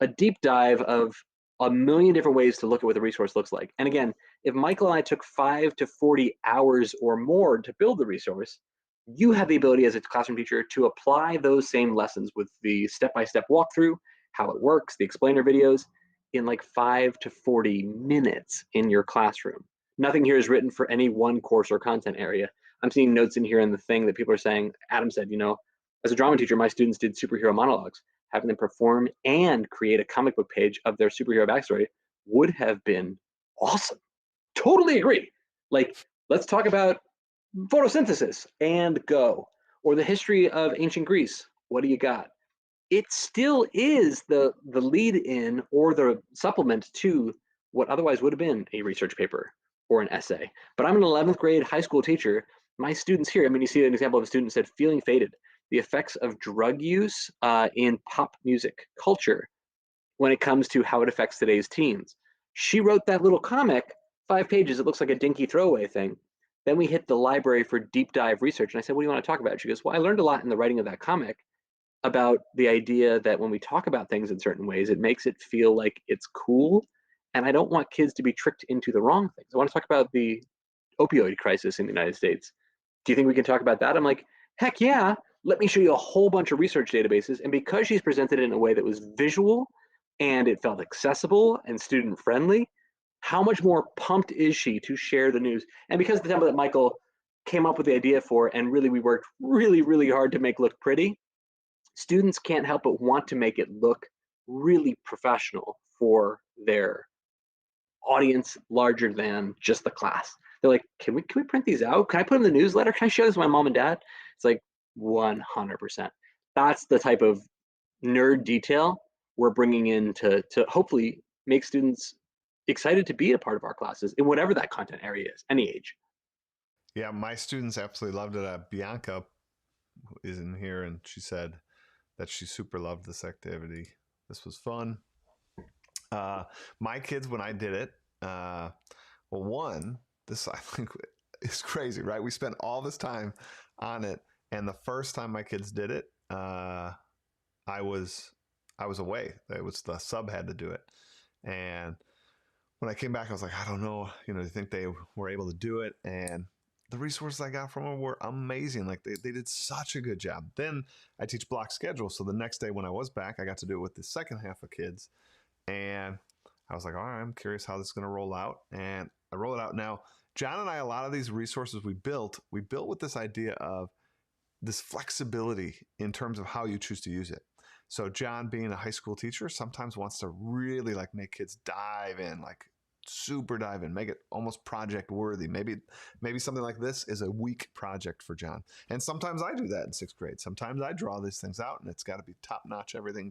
a deep dive of a million different ways to look at what the resource looks like. And again, if Michael and I took 5 to 40 hours or more to build the resource, you have the ability as a classroom teacher to apply those same lessons with the step-by-step walkthrough, how it works, the explainer videos, in like 5 to 40 minutes in your classroom. Nothing here is written for any one course or content area. I'm seeing notes in here in the thing that people are saying. Adam said, as a drama teacher, my students did superhero monologues. Having them perform and create a comic book page of their superhero backstory would have been awesome. Totally agree. Like, let's talk about photosynthesis and go, or the history of ancient Greece. What do you got? It still is the lead in or the supplement to what otherwise would have been a research paper or an essay. But I'm an 11th grade high school teacher. My students here, I mean, you see an example of a student said, feeling faded, the effects of drug use in pop music culture when it comes to how it affects today's teens. She wrote that little comic, 5 pages. It looks like a dinky throwaway thing. Then we hit the library for deep dive research. And I said, what do you want to talk about? She goes, well, I learned a lot in the writing of that comic about the idea that when we talk about things in certain ways, it makes it feel like it's cool. And I don't want kids to be tricked into the wrong things. I want to talk about the opioid crisis in the United States. Do you think we can talk about that? I'm like, heck yeah. Let me show you a whole bunch of research databases. And because she's presented it in a way that was visual and it felt accessible and student friendly, how much more pumped is she to share the news? And because the template that Michael came up with the idea for, and really we worked really, really hard to make look pretty, students can't help but want to make it look really professional for their audience larger than just the class. They're like, can we print these out? Can I put them in the newsletter? Can I show this to my mom and dad? It's like 100%. That's the type of nerd detail we're bringing in to hopefully make students excited to be a part of our classes in whatever that content area is, any age. Yeah, my students absolutely loved it. Bianca is in here, and she said that she super loved this activity. This was fun. My kids, when I did it, well, one, this I think is crazy, right? We spent all this time on it, and the first time my kids did it, I was away. It was the sub had to do it, and when I came back, I was like, I don't know, do you think they were able to do it? And the resources I got from them were amazing. Like they did such a good job. Then I teach block schedule, so the next day when I was back, I got to do it with the second half of kids, and I was like, all right, I'm curious how this is going to roll out. And I roll it out. Now, John and I, a lot of these resources we built with this idea of this flexibility in terms of how you choose to use it. So John, being a high school teacher, sometimes wants to really like make kids dive in, like super dive in, make it almost project worthy. Maybe something like this is a week project for John. And sometimes I do that in sixth grade. Sometimes I draw these things out and it's got to be top notch, everything.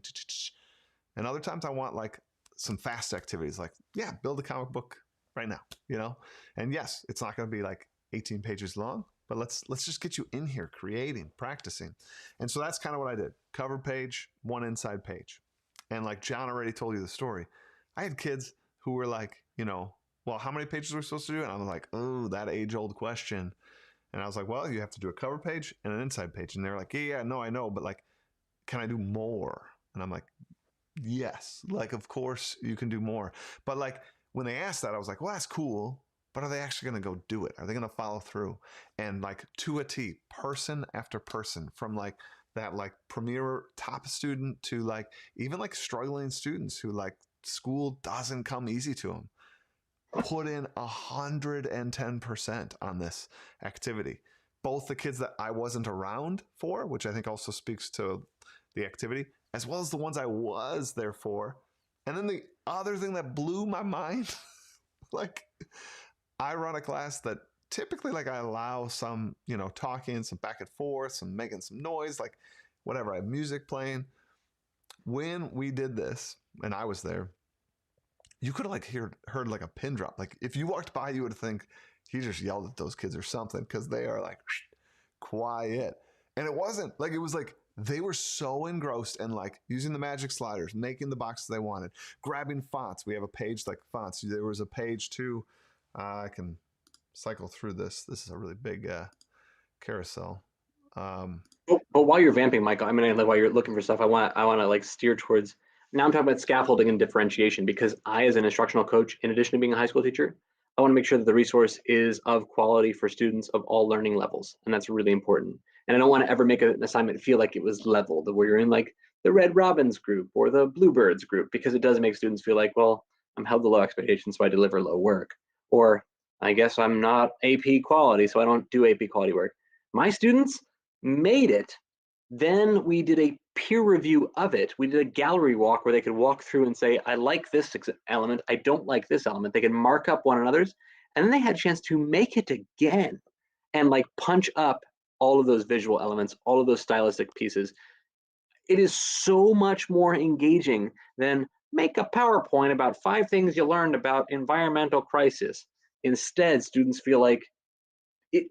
And other times I want like some fast activities, like, yeah, build a comic book right now, And yes, it's not going to be like 18 pages long, but let's just get you in here creating, practicing. And so that's kind of what I did. Cover page, one inside page. And like John already told you the story, I had kids who were like, well, how many pages are we supposed to do? And I'm like, oh, that age-old question. And I was like, well, you have to do a cover page and an inside page. And they're like, yeah, no, I know, but like, can I do more? And I'm like, yes, like, of course you can do more. But like, when they asked that, I was like, well, that's cool, but are they actually going to go do it? Are they going to follow through? And like to a T, person after person, from like that like premier top student to like even like struggling students who like school doesn't come easy to them, put in 110% on this activity. Both the kids that I wasn't around for, which I think also speaks to the activity, as well as the ones I was there for. And then the other thing that blew my mind, like I run a class that typically like I allow some, talking, some back and forth, some making some noise, like whatever. I have music playing. When we did this, and I was there, you could have like heard like a pin drop. Like if you walked by, you would think he just yelled at those kids or something because they are like quiet. And it wasn't like, it was like they were so engrossed and like using the magic sliders, making the boxes they wanted, grabbing fonts. We have a page like fonts. There was a page too. I can cycle through this. This is a really big carousel. But while you're vamping, Michael, I mean, while you're looking for stuff, I want to like steer towards. Now I'm talking about scaffolding and differentiation because I, as an instructional coach, in addition to being a high school teacher, I want to make sure that the resource is of quality for students of all learning levels, and that's really important. And I don't want to ever make an assignment feel like it was leveled, where you're in like the Red Robins group or the Bluebirds group, because it does make students feel like, well, I'm held to low expectations, so I deliver low work, or I guess I'm not AP quality, so I don't do AP quality work. My students made it. Then we did a peer review of it. We did a gallery walk where they could walk through and say, I like this element, I don't like this element. They could mark up one another's, and then they had a chance to make it again and like punch up all of those visual elements, all of those stylistic pieces. It is so much more engaging than make a PowerPoint about 5 things you learned about environmental crisis. Instead, students feel like it,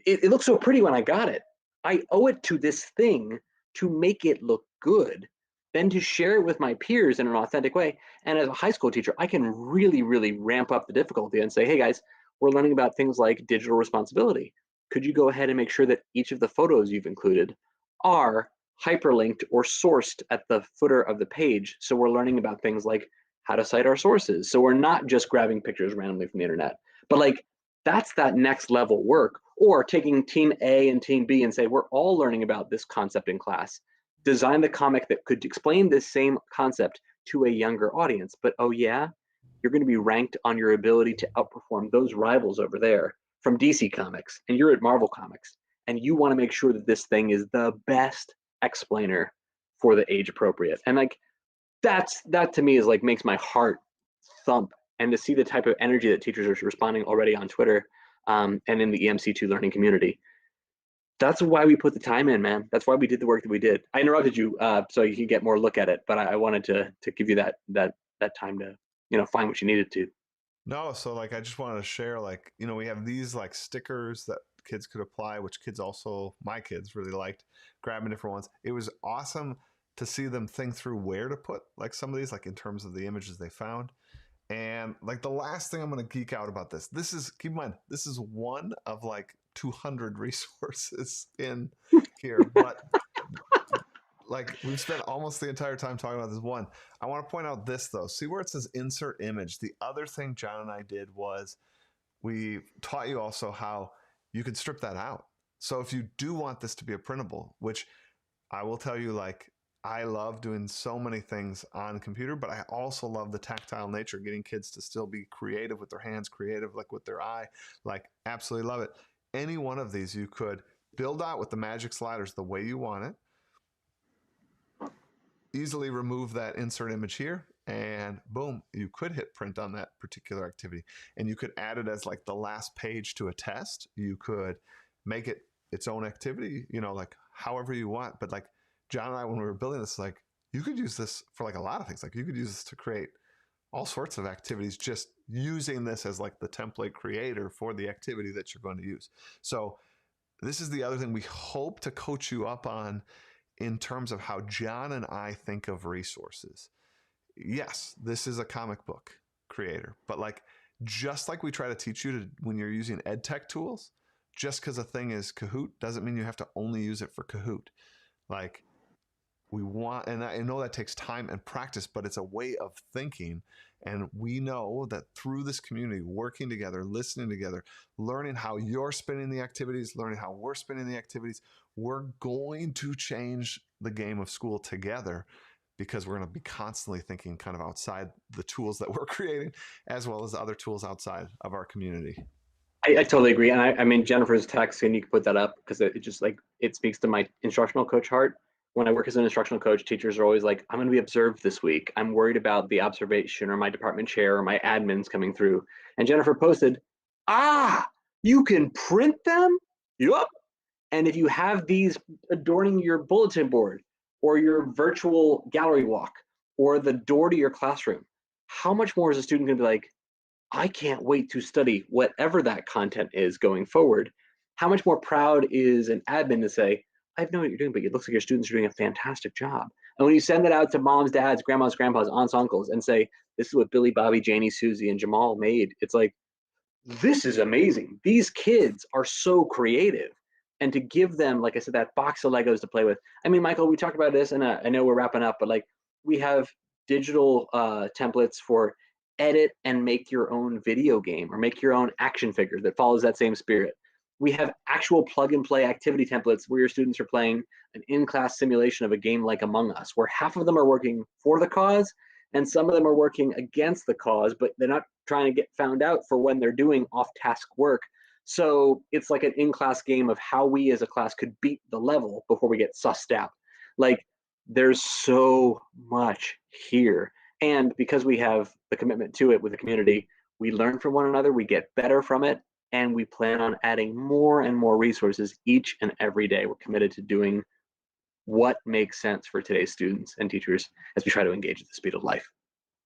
it looks so pretty when I got it. I owe it to this thing to make it look good, then to share it with my peers in an authentic way. And as a high school teacher, I can really, really ramp up the difficulty and say, hey guys, we're learning about things like digital responsibility. Could you go ahead and make sure that each of the photos you've included are hyperlinked or sourced at the footer of the page? So we're learning about things like how to cite our sources. So we're not just grabbing pictures randomly from the internet, but like that's that next level work. Or taking team A and team B and say, we're all learning about this concept in class. Design the comic that could explain this same concept to a younger audience. But oh yeah, you're going to be ranked on your ability to outperform those rivals over there from DC Comics, and you're at Marvel Comics, and you want to make sure that this thing is the best explainer for the age appropriate. And like that to me is like makes my heart thump. And to see the type of energy that teachers are responding already on Twitter and in the EMC2 learning community. That's why we put the time in, man. That's why we did the work that we did. I interrupted you so you can get more look at it, but I wanted to give you that time to find what you needed to. No, so like I just wanted to share, like, we have these like stickers that kids could apply, which my kids really liked grabbing different ones. It was awesome to see them think through where to put like some of these, like in terms of the images they found. And like the last thing I'm going to geek out about this is, keep in mind, this is one of like 200 resources in here, but like we've spent almost the entire time talking about this one. I want to point out this though. See where it says insert image. The other thing John and I did was we taught you also how you could strip that out. So if you do want this to be a printable, which I will tell you, like, I love doing so many things on computer, but I also love the tactile nature, getting kids to still be creative with their hands, creative like with their eye, like absolutely love it. Any one of these you could build out with the magic sliders the way you want it, easily remove that insert image here, and boom, you could hit print on that particular activity. And you could add it as like the last page to a test. You could make it its own activity, like however you want. But like John and I, when we were building this, like you could use this for like a lot of things. Like you could use this to create all sorts of activities, just using this as like the template creator for the activity that you're going to use. So this is the other thing we hope to coach you up on in terms of how John and I think of resources. Yes, this is a comic book creator, but like just like we try to teach you to when you're using ed tech tools, just because a thing is Kahoot doesn't mean you have to only use it for Kahoot. Like we want, and I know that takes time and practice, but it's a way of thinking. And we know that through this community, working together, listening together, learning how you're spinning the activities, learning how we're spinning the activities, we're going to change the game of school together, because we're going to be constantly thinking kind of outside the tools that we're creating, as well as other tools outside of our community. I totally agree. And I mean, Jennifer's text, and you can put that up because it just like, it speaks to my instructional coach heart. when I work as an instructional coach, teachers are always like, I'm going to be observed this week. I'm worried about the observation or my department chair or my admins coming through. And Jennifer posted, you can print them? Yup. And if you have these adorning your bulletin board or your virtual gallery walk or the door to your classroom, how much more is a student going to be like, I can't wait to study whatever that content is going forward? How much more proud is an admin to say, I know what you're doing, but it looks like your students are doing a fantastic job. And when you send that out to moms, dads, grandmas, grandpas, aunts, uncles, and say, this is what Billy, Bobby, Janie, Susie, and Jamal made, it's like, this is amazing. These kids are so creative. And to give them, like I said, that box of Legos to play with. I mean, Michael, we talked about this, and I know we're wrapping up, but like we have digital templates for edit and make your own video game or make your own action figure that follows that same spirit. We have actual plug and play activity templates where your students are playing an in-class simulation of a game like Among Us, where half of them are working for the cause and some of them are working against the cause, but they're not trying to get found out for when they're doing off-task work. So it's like an in-class game of how we as a class could beat the level before we get sussed out. Like there's so much here. And because we have the commitment to it with the community, we learn from one another, we get better from it, and we plan on adding more and more resources each and every day. We're committed to doing what makes sense for today's students and teachers as we try to engage at the speed of life.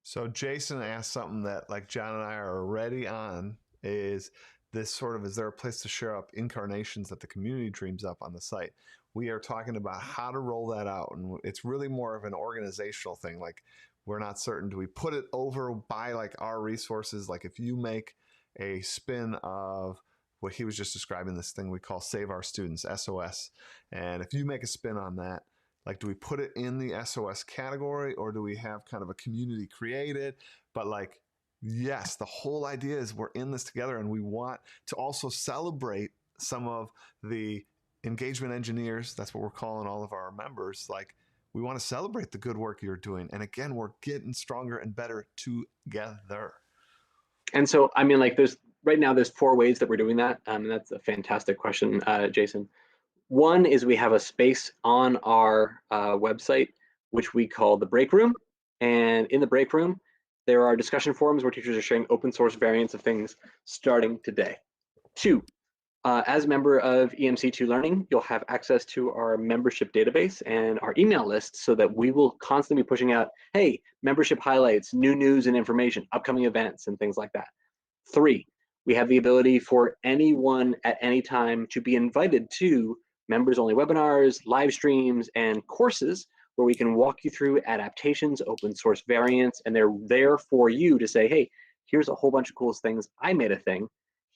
So Jason asked something that like John and I are already on is this sort of, is there a place to share up incarnations that the community dreams up on the site? We are talking about how to roll that out. And it's really more of an organizational thing. Like we're not certain, do we put it over by like our resources? Like if you make a spin of what he was just describing, this thing we call Save Our Students, SOS. And if you make a spin on that, like, do we put it in the SOS category or do we have kind of a community created? But like, yes, the whole idea is we're in this together and we want to also celebrate some of the engagement engineers. That's what we're calling all of our members. Like, we want to celebrate the good work you're doing. And again, we're getting stronger and better together. And so, I mean, like there's right now, there's 4 ways that we're doing that. And that's a fantastic question, Jason. One is we have a space on our website, which we call the break room. And in the break room, there are discussion forums where teachers are sharing open source variants of things starting today. 2, as a member of EMC2 Learning, you'll have access to our membership database and our email list so that we will constantly be pushing out, hey, membership highlights, new news and information, upcoming events, and things like that. 3, we have the ability for anyone at any time to be invited to members-only webinars, live streams, and courses where we can walk you through adaptations, open source variants, and they're there for you to say, hey, here's a whole bunch of cool things. I made a thing.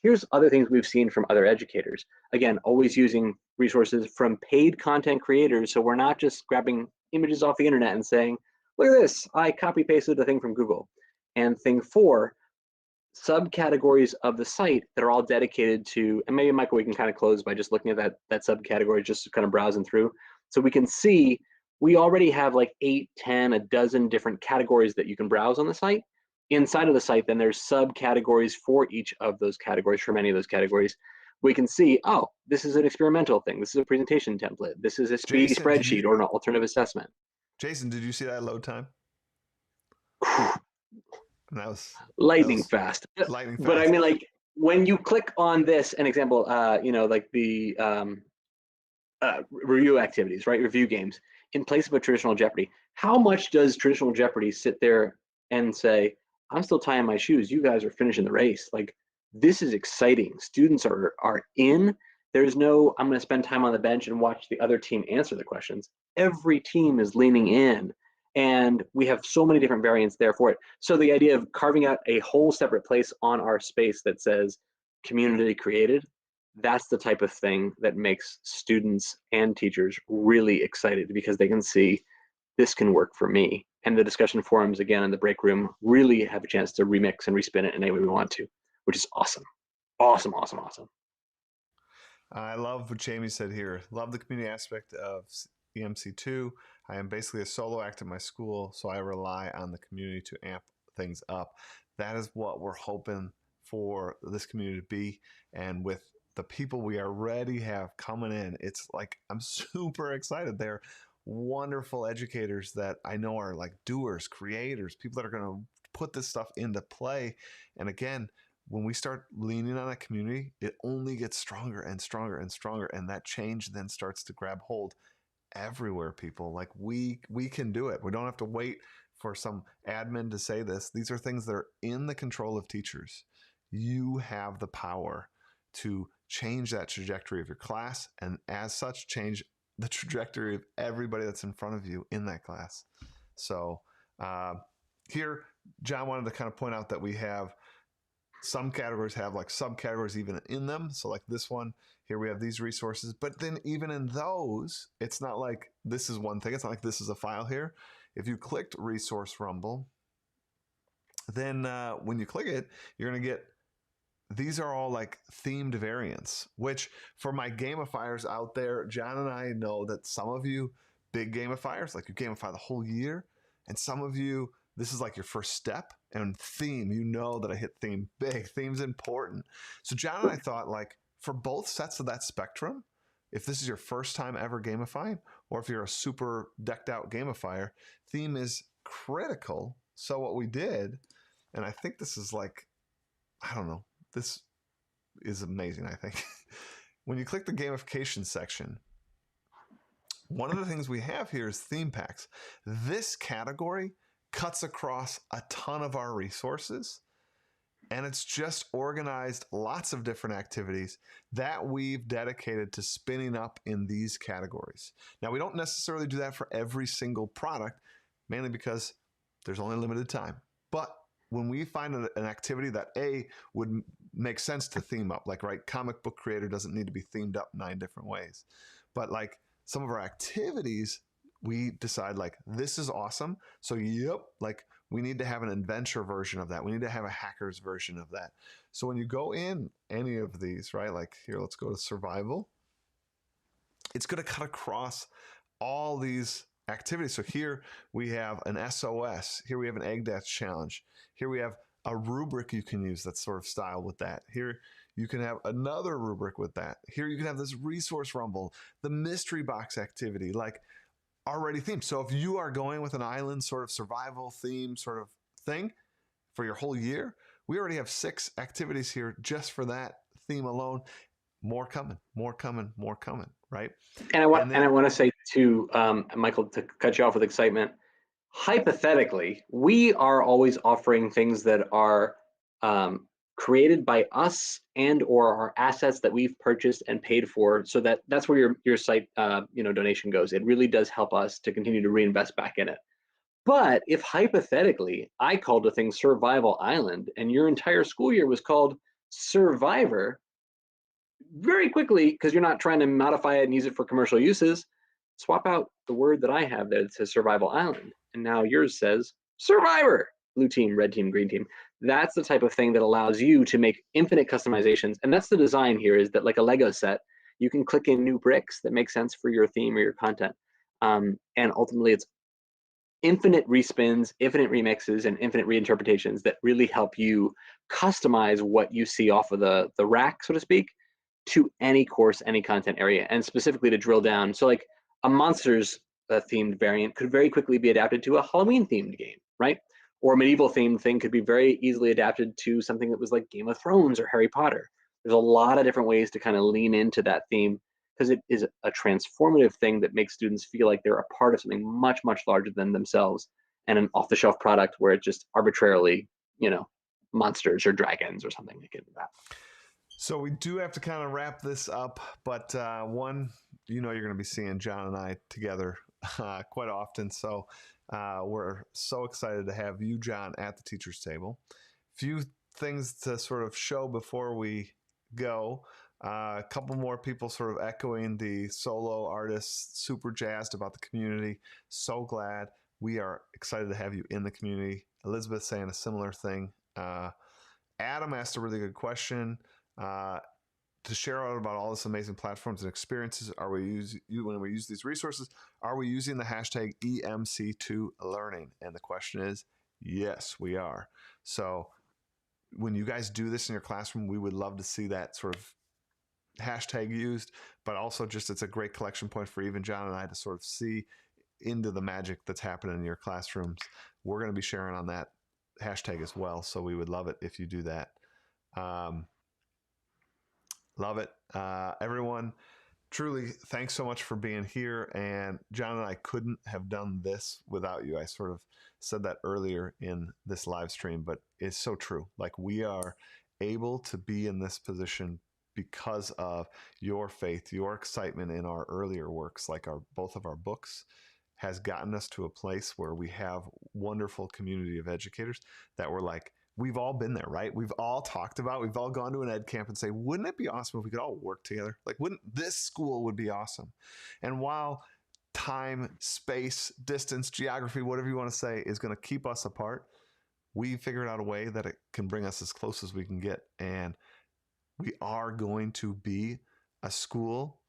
Here's other things we've seen from other educators. Again, always using resources from paid content creators, so we're not just grabbing images off the internet and saying, look at this, I copy pasted a thing from Google. And thing 4, subcategories of the site that are all dedicated to, and maybe Michael, we can kind of close by just looking at that subcategory, just kind of browsing through. So we can see we already have like 8, 10, a dozen different categories that you can browse on the site. Inside of the site, then there's subcategories for each of those categories, for many of those categories. We can see, oh, this is an experimental thing. This is a presentation template. This is a speedy Jason, spreadsheet or an alternative assessment. Jason, did you see that load time? That Lightning was fast. lightning But I fast. mean, like when you click on this, an example, like the review activities, right? Review games in place of a traditional Jeopardy. How much does traditional Jeopardy sit there and say, I'm still tying my shoes. You guys are finishing the race. Like this is exciting. Students are in. There's no, I'm going to spend time on the bench and watch the other team answer the questions. Every team is leaning in. And we have so many different variants there for it. So the idea of carving out a whole separate place on our space that says community created, that's the type of thing that makes students and teachers really excited because they can see this can work for me. And the discussion forums, again, in the break room, really have a chance to remix and respin it in any way we want to, which is awesome. Awesome, awesome, awesome. I love what Jamie said here. Love the community aspect of EMC2. I am basically a solo act at my school, so I rely on the community to amp things up. That is what we're hoping for this community to be. And with the people we already have coming in, it's like I'm super excited. They're wonderful educators that I know are like doers, creators, people that are going to put this stuff into play. And again, when we start leaning on a community, it only gets stronger and stronger and stronger. And that change then starts to grab hold everywhere, people. Like we can do it. We don't have to wait for some admin to say this. These are things that are in the control of teachers. You have the power to change that trajectory of your class, and as such, change the trajectory of everybody that's in front of you in that class. So here, John wanted to kind of point out that we have some categories have like subcategories even in them. So like this one here, we have these resources, but then even in those, it's not like this is one thing. It's not like this is a file here. If you clicked Resource Rumble, then when you click it, you're going to get, these are all like themed variants, which for my gamifiers out there, John and I know that some of you big gamifiers, like you gamify the whole year, and some of you, this is like your first step. And theme, you know that I hit theme big. Theme's important. So John and I thought, like, for both sets of that spectrum, if this is your first time ever gamifying, or if you're a super decked out gamifier, theme is critical. So what we did, and I think this is like, I don't know, this is amazing, I think. When you click the gamification section, one of the things we have here is theme packs. This category cuts across a ton of our resources, and it's just organized lots of different activities that we've dedicated to spinning up in these categories. Now, we don't necessarily do that for every single product, mainly because there's only limited time. But when we find an activity that would make sense to theme up, like, right, comic book creator doesn't need to be themed up 9 different ways. But like some of our activities, we decide like, this is awesome. So yep, like we need to have an adventure version of that. We need to have a hacker's version of that. So when you go in any of these, right, like here, let's go to survival. It's going to cut across all these activities. So here we have an SOS. Here we have an egg death challenge. Here we have a rubric you can use that's sort of styled with that. Here you can have another rubric with that. Here you can have this resource rumble, the mystery box activity, like already themed. So if you are going with an island sort of survival theme sort of thing for your whole year, we already have 6 activities here just for that theme alone. More coming, more coming, more coming, right? And I want to say to Michael, to cut you off with excitement, hypothetically, we are always offering things that are created by us and or our assets that we've purchased and paid for, so that's where your site donation goes. It really does help us to continue to reinvest back in it. But if hypothetically I called a thing Survival Island and your entire school year was called Survivor, very quickly, because you're not trying to modify it and use it for commercial uses, swap out the word that I have that says Survival Island, and now yours says Survivor. Blue team, red team, green team. That's the type of thing that allows you to make infinite customizations. And that's the design here, is that like a Lego set, you can click in new bricks that make sense for your theme or your content. And ultimately, it's infinite respins, infinite remixes, and infinite reinterpretations that really help you customize what you see off of the rack, so to speak, to any course, any content area, and specifically to drill down. So like a monsters themed variant could very quickly be adapted to a Halloween themed game, right? Or a medieval themed thing could be very easily adapted to something that was like Game of Thrones or Harry Potter. There's a lot of different ways to kind of lean into that theme, because it is a transformative thing that makes students feel like they're a part of something much, much larger than themselves, and an off-the-shelf product where it just arbitrarily, monsters or dragons or something like that. So we do have to kind of wrap this up, but one, you're going to be seeing John and I together quite often. So we're so excited to have you, John, at the teacher's table. Few things to sort of show before we go. A couple more people sort of echoing the solo artists, super jazzed about the community. So glad. We are excited to have you in the community. Elizabeth saying a similar thing. Adam asked a really good question. To share out about all this amazing platforms and experiences, when we use these resources, are we using the hashtag EMC2Learning? And the question is, yes, we are. So when you guys do this in your classroom, we would love to see that sort of hashtag used, but also just it's a great collection point for even John and I to sort of see into the magic that's happening in your classrooms. We're going to be sharing on that hashtag as well. So we would love it if you do that. Love it. Everyone, truly, thanks so much for being here. And John and I couldn't have done this without you. I sort of said that earlier in this live stream, but it's so true. Like, we are able to be in this position because of your faith, your excitement in our earlier works, like both of our books, has gotten us to a place where we have wonderful community of educators that were like, we've all been there, right? We've all talked about, we've all gone to an ed camp and say, wouldn't it be awesome if we could all work together? Like, wouldn't this school would be awesome? And while time, space, distance, geography, whatever you want to say, is going to keep us apart, we figured out a way that it can bring us as close as we can get. And we are going to be a school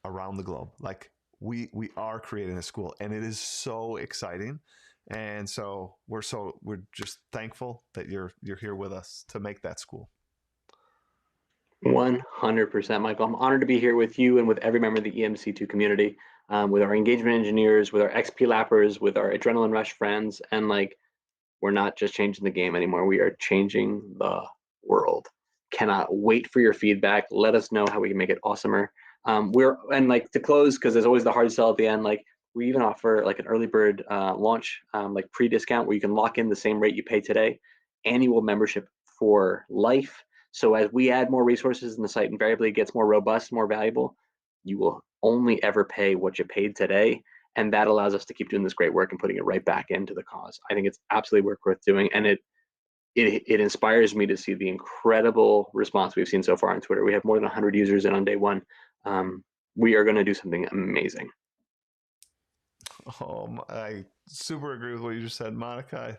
around the globe. Like, we are creating a school, and it is so exciting. And so we're just thankful that you're here with us to make that school. 100%, Michael. I'm honored to be here with you and with every member of the EMC2 community, with our engagement engineers, with our XP lappers, with our adrenaline rush friends. And like, we're not just changing the game anymore. We are changing the world. Cannot wait for your feedback. Let us know how we can make it awesomer. And like, to close, because there's always the hard sell at the end, like, we even offer like an early bird launch, like pre-discount, where you can lock in the same rate you pay today, annual membership for life. So as we add more resources and the site invariably gets more robust, more valuable, you will only ever pay what you paid today. And that allows us to keep doing this great work and putting it right back into the cause. I think it's absolutely worth doing. And it inspires me to see the incredible response we've seen so far on Twitter. We have more than 100 users in on day one. We are going to do something amazing. I super agree with what you just said, Monica.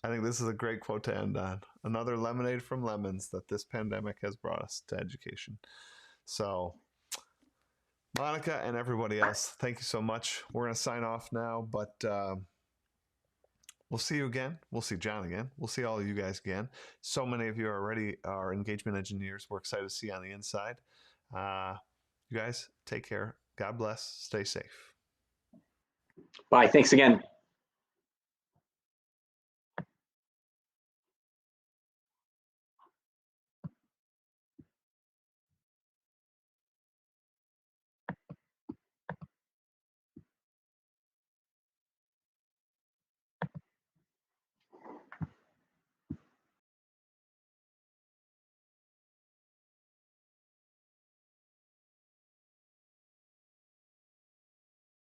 I think this is a great quote to end on. Another lemonade from lemons that this pandemic has brought us to education. So, Monica and everybody else, thank you so much. We're going to sign off now, but we'll see you again. We'll see John again. We'll see all of you guys again. So many of you are already our engagement engineers. We're excited to see you on the inside. You guys, take care. God bless. Stay safe. Bye. Thanks again.